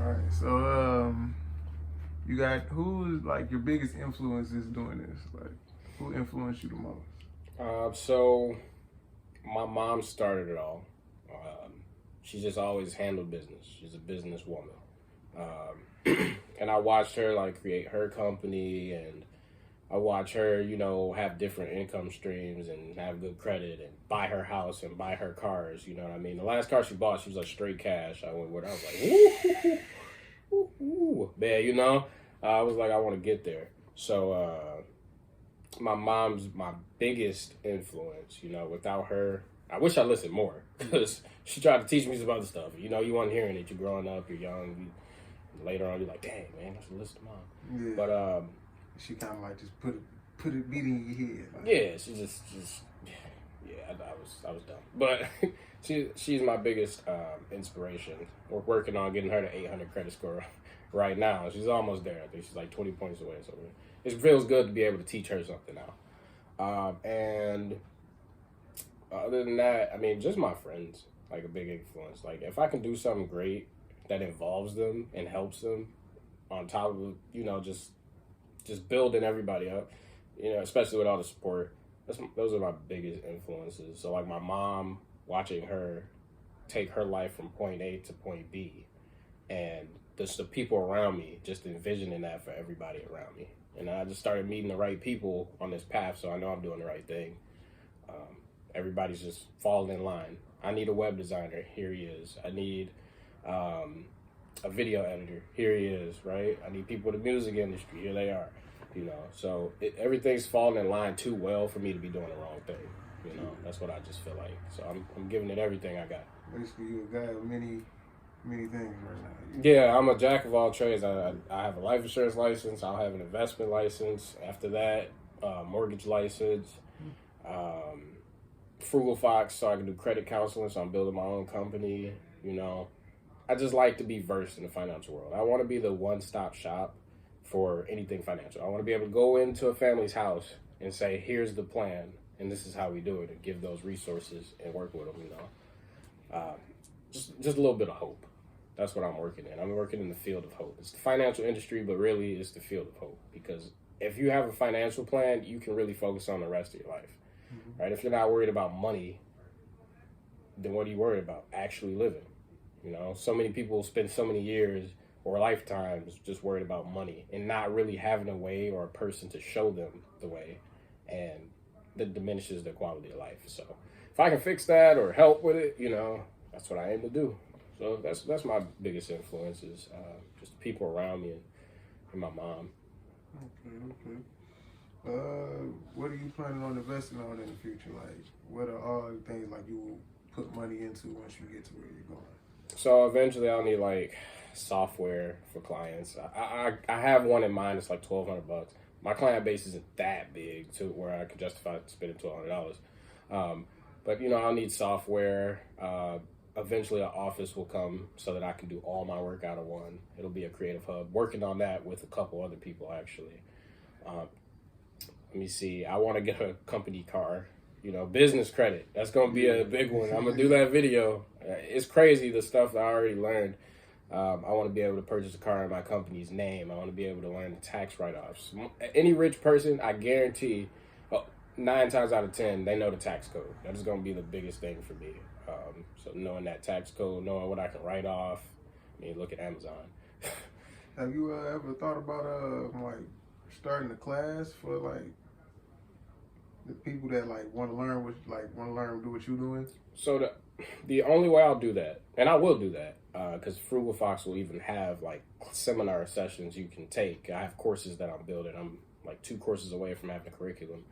All right. So, you got who's like your biggest influences doing this? Like, who influenced you the most? So my mom started it all. She's just always handled business. She's a businesswoman. And I watched her like create her company, and I watch her, have different income streams and have good credit and buy her house and buy her cars. You know what I mean? The last car she bought, she was like straight cash. I went with her. I was like, woo, man, I was like, I want to get there. So, my mom's my biggest influence. Without her, I wish I listened more because she tried to teach me some other stuff. You weren't hearing it. You're growing up, you're young. Later on, you're like, dang, man, I should listen to mom. Yeah. But she kind of like just put it beat in your head. Like. Yeah, she just I was dumb. But she's my biggest inspiration. We're working on getting her to 800 credit score right now. She's almost there. I think she's like 20 points away. So it feels good to be able to teach her something now. And other than that, I mean, just my friends, like a big influence. Like if I can do something great that involves them and helps them on top of, just building everybody up, especially with all the support. Those are my biggest influences. So like my mom, watching her take her life from point A to point B, and just the people around me, just envisioning that for everybody around me. And I just started meeting the right people on this path, so I know I'm doing the right thing. Everybody's just falling in line. I need a web designer. Here he is. I need a video editor. Here he is, right? I need people in the music industry. Here they are. So everything's falling in line too well for me to be doing the wrong thing. That's what I just feel like. So I'm giving it everything I got. Basically, you're a guy of many things right now. Yeah, I'm a jack of all trades. I have a life insurance license. I'll have an investment license. After that, mortgage license. Frugal Fox, so I can do credit counseling. So I'm building my own company. I just like to be versed in the financial world. I want to be the one-stop shop for anything financial. I want to be able to go into a family's house and say, here's the plan, and this is how we do it, and give those resources and work with them, just a little bit of hope. That's what I'm working in. I'm working in the field of hope. It's the financial industry, but really it's the field of hope, because if you have a financial plan, you can really focus on the rest of your life, right? If you're not worried about money, then what are you worried about? Actually living. So many people spend so many years or lifetimes just worried about money and not really having a way or a person to show them the way, and that diminishes their quality of life. So if I can fix that or help with it, that's what I aim to do. So that's my biggest influences, just the people around me and my mom. Okay. What are you planning on investing on in the future? Like, what are all the things like you will put money into once you get to where you're going? So eventually I'll need like software for clients. I have one in mind. It's like $1,200. My client base isn't that big to where I could justify spending $1,200. But I'll need software. Eventually an office will come so that I can do all my work out of one. It'll be a creative hub. Working on that with a couple other people actually. Let me see. I want to get a company car. Business credit. That's going to be a big one. I'm going to do that video. It's crazy, the stuff that I already learned. I want to be able to purchase a car in my company's name. I want to be able to learn the tax write-offs. Any rich person, I guarantee, 9 times out of 10, they know the tax code. That is going to be the biggest thing for me. So knowing that tax code, knowing what I can write off. I mean, look at Amazon. Have you ever thought about starting a class for like the people that want to learn do what you're doing? So the only way I'll do that, and I will do that, because Frugal Fox will even have like seminar sessions you can take. I have courses that I'm building. I'm like 2 courses away from having a curriculum.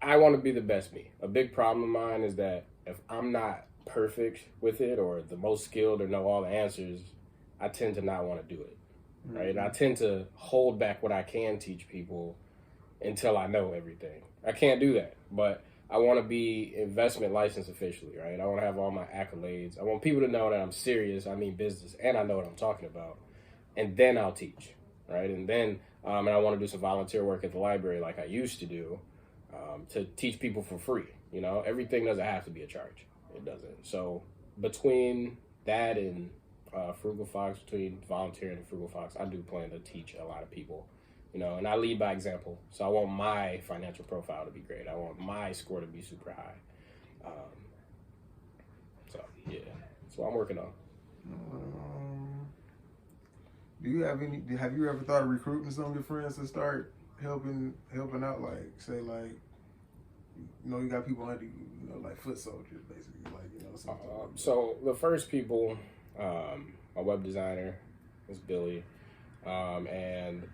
I want to be the best me. A big problem of mine is that if I'm not perfect with it or the most skilled or know all the answers, I tend to not want to do it, right? And I tend to hold back what I can teach people until I know everything. I can't do that, but I want to be investment licensed officially, right? I want to have all my accolades. I want people to know that I'm serious, I mean business, and I know what I'm talking about. And then I'll teach, right? And then, and I want to do some volunteer work at the library like I used to do, to teach people for free. Everything doesn't have to be a charge. It doesn't. So between that and Frugal Fox, between volunteering and Frugal Fox, I do plan to teach a lot of people, and I lead by example. So I want my financial profile to be great. I want my score to be super high. So yeah, that's what I'm working on. Have you ever thought of recruiting some of your friends to start helping out? Like, say, like, you got people under you, like foot soldiers, basically, like, something. So the first people, my web designer is Billy, and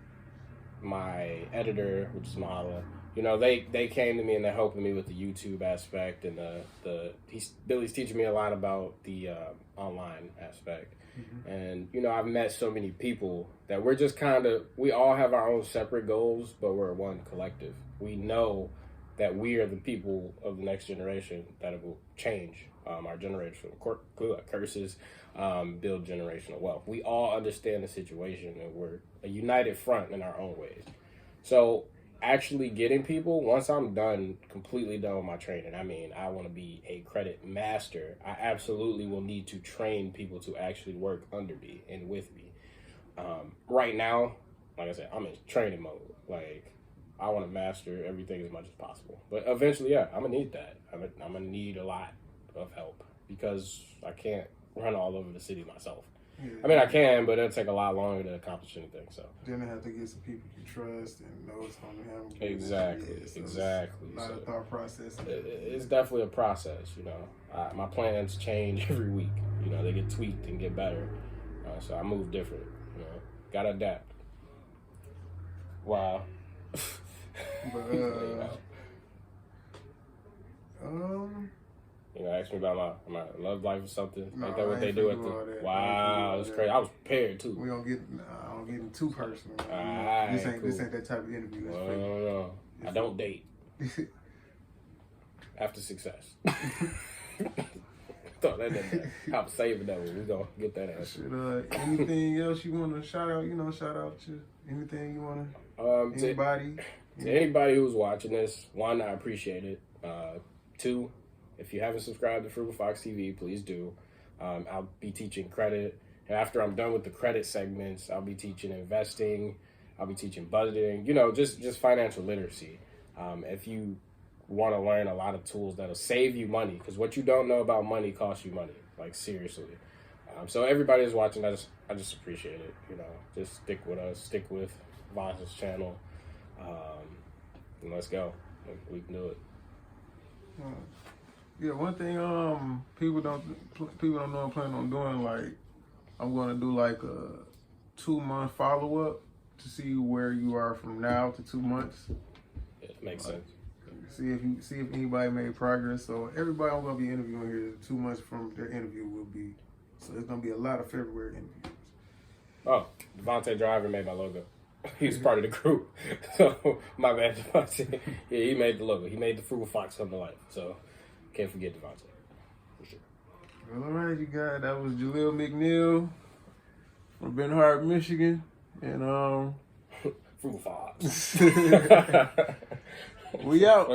my editor, which is Mahala. They came to me and they're helping me with the YouTube aspect, and Billy's teaching me a lot about the online aspect. Mm-hmm. And I've met so many people that we're just we all have our own separate goals, but we're one collective. We know that we are the people of the next generation that will change our generational curses, build generational wealth. We all understand the situation, and we're a united front in our own ways. So actually getting people, once I'm completely done with my training, I want to be a credit master. I absolutely will need to train people to actually work under me and with me. Right now, like I said, I'm in training mode. Like, I want to master everything as much as possible. But eventually, yeah, I'm going to need that. I'm going to need a lot of help because I can't run all over the city myself. Yeah. I can, but it'll take a lot longer to accomplish anything. So then I have to get some people you trust and know it's going to happen. Exactly. A lot of thought process. It's definitely a process, my plans change every week. They get tweaked and get better. So I move different, Gotta adapt. Wow. But, ask me about my love life or something. No, Ain't that what they do at the... Wow, that's crazy. I was prepared, too. I don't get too personal. This ain't that type of interview. No. I don't date. After success. Thought that didn't. I'm saving that one. We're going to get that answer. Anything else you want to shout out? Shout out to anything you want to... Anybody? To anybody who's watching this, one, I appreciate it. Two, if you haven't subscribed to Frugal Fox TV, please do. I'll be teaching credit. After I'm done with the credit segments, I'll be teaching investing. I'll be teaching budgeting. Just financial literacy. If you want to learn a lot of tools that'll save you money, because what you don't know about money costs you money. Like, seriously. So everybody who's watching, I just appreciate it. Just stick with us. Stick with Voss's channel. And let's go. We can do it. Yeah, one thing people don't know I'm planning on doing, like, I'm going to do like a 2-month follow-up to see where you are from now to 2 months. Yeah, it makes sense. See if anybody made progress. So everybody I'm going to be interviewing here 2 months from their interview will be. So there's going to be a lot of February interviews. Oh, Devontae Driver made my logo. He was part of the group. So, my bad, Devontae. Yeah, he made the logo. He made the Frugal Fox come to life. So, can't forget Devontae. For sure. Well, all right, you guys. That was Jaleel McNeil from Ben Hart, Michigan. And, Frugal Fox. We out.